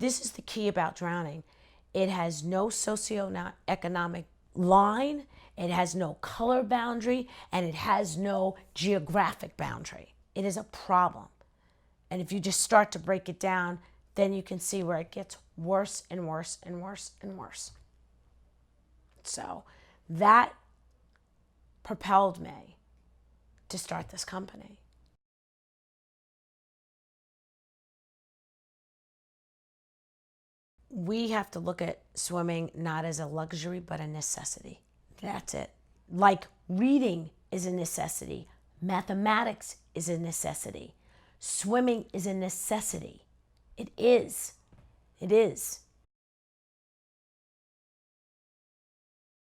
this is the key about drowning. It has no socioeconomic line, it has no color boundary, and it has no geographic boundary. It is a problem. And if you just start to break it down, then you can see where it gets worse and worse and worse and worse. So that propelled me to start this company. We have to look at swimming not as a luxury, but a necessity. That's it. Like reading is a necessity. Mathematics is a necessity. Swimming is a necessity. It is. It is.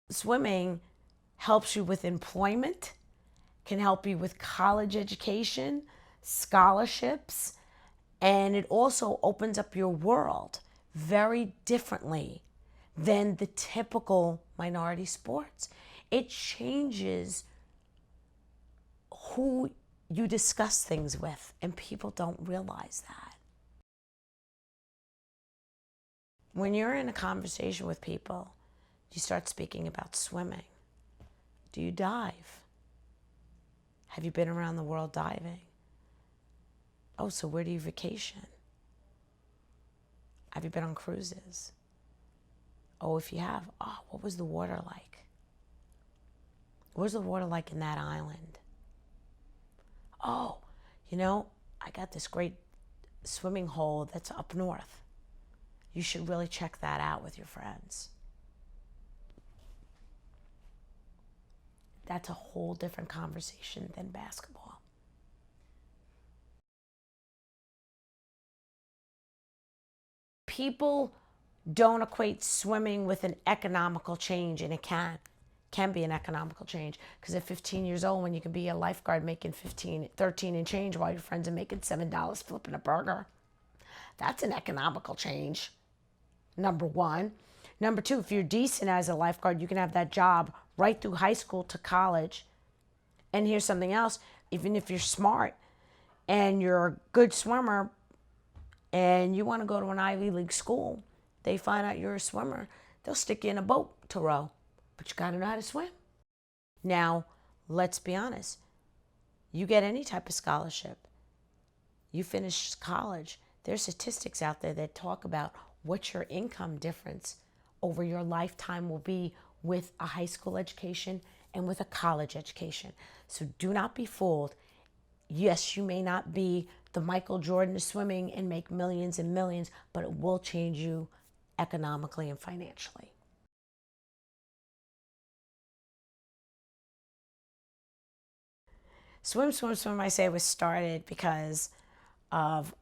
Swimming helps you with employment, can help you with college education, scholarships, and it also opens up your world very differently than the typical minority sports. It changes who you discuss things with, and people don't realize that. When you're in a conversation with people, you start speaking about swimming. Do you dive? Have you been around the world diving? Oh, so where do you vacation? Have you been on cruises? Oh, if you have, oh, what was the water like? What was the water like in that island? Oh, I got this great swimming hole that's up north. You should really check that out with your friends. That's a whole different conversation than basketball. People don't equate swimming with an economical change, and it can be an economical change, because at 15 years old, when you can be a lifeguard making 13 and change while your friends are making $7 flipping a burger, that's an economical change, number one. Number two, if you're decent as a lifeguard, you can have that job right through high school to college. And here's something else, even if you're smart and you're a good swimmer and you want to go to an Ivy League school, they find out you're a swimmer, they'll stick you in a boat to row, but you got to know how to swim. Now, let's be honest. You get any type of scholarship, you finish college, there's statistics out there that talk about what your income difference over your lifetime will be with a high school education and with a college education. So do not be fooled. Yes, you may not be the Michael Jordan of swimming and make millions and millions, but it will change you economically and financially. Swim, Swim, Swim, I say, was started because of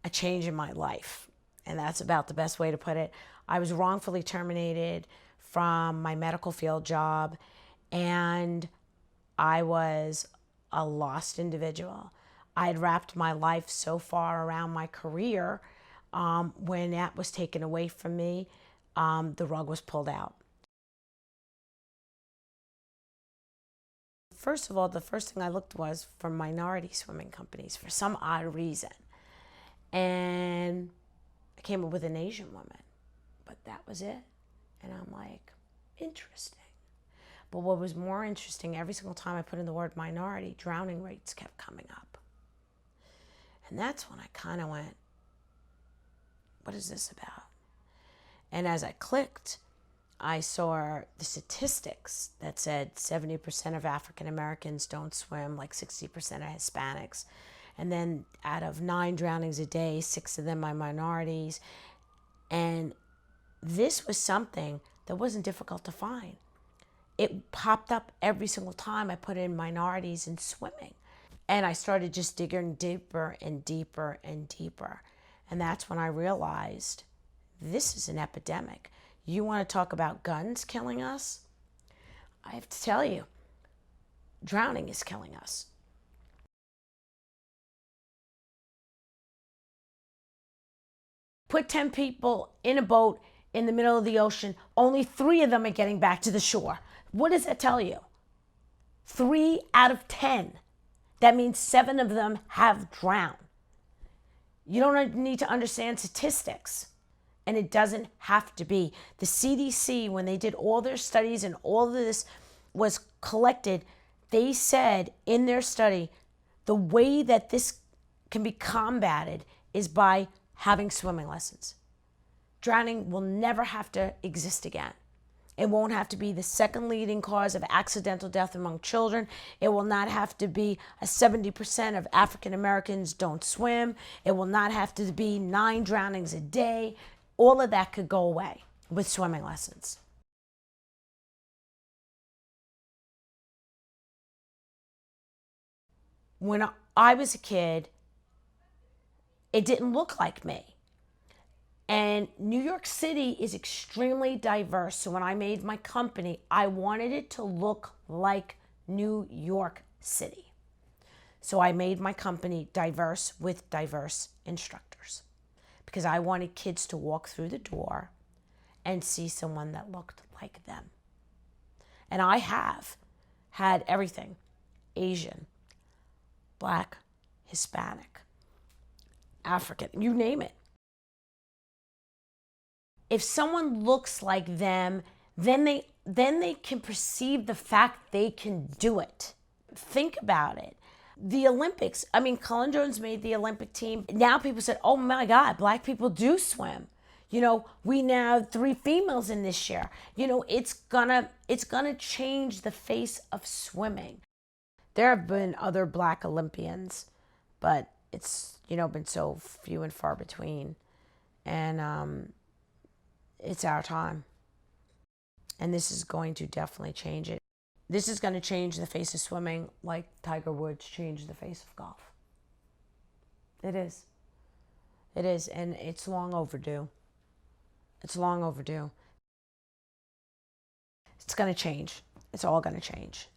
a change in my life. And that's about the best way to put it. I was wrongfully terminated from my medical field job, and I was a lost individual. I had wrapped my life so far around my career. When that was taken away from me, the rug was pulled out. First of all, the first thing I looked was for minority swimming companies for some odd reason. And I came up with an Asian woman, but that was it. And I'm like, interesting. But what was more interesting, every single time I put in the word minority, drowning rates kept coming up. And that's when I kind of went, what is this about? And as I clicked, I saw the statistics that said 70% of African Americans don't swim, like 60% of Hispanics. And then out of 9 drownings a day, 6 of them are minorities. And this was something that wasn't difficult to find. It popped up every single time I put in minorities in swimming. And I started just digging deeper and deeper and deeper. And that's when I realized this is an epidemic. You want to talk about guns killing us? I have to tell you, drowning is killing us. Put 10 people in a boat in the middle of the ocean, only 3 of them are getting back to the shore. What does that tell you? 3 out of 10. That means 7 of them have drowned. You don't need to understand statistics. And it doesn't have to be. The CDC, when they did all their studies and all of this was collected, they said in their study, the way that this can be combated is by having swimming lessons. Drowning will never have to exist again. It won't have to be the second leading cause of accidental death among children. It will not have to be a 70% of African Americans don't swim. It will not have to be 9 drownings a day. All of that could go away with swimming lessons. When I was a kid, it didn't look like me. And New York City is extremely diverse. So when I made my company, I wanted it to look like New York City. So I made my company diverse with diverse instructors because I wanted kids to walk through the door and see someone that looked like them. And I have had everything: Asian, Black, Hispanic, African, you name it. If someone looks like them, then they can perceive the fact they can do it. Think about it. The Olympics, I mean, Cullen Jones made the Olympic team. Now people said, oh my God, Black people do swim. You know, we now have 3 females in this year. You know, it's gonna change the face of swimming. There have been other Black Olympians, but it's, you know, been so few and far between. And it's our time. And this is going to definitely change it. This is going to change the face of swimming like Tiger Woods changed the face of golf. It is. It is. And it's long overdue. It's long overdue. It's going to change. It's all going to change.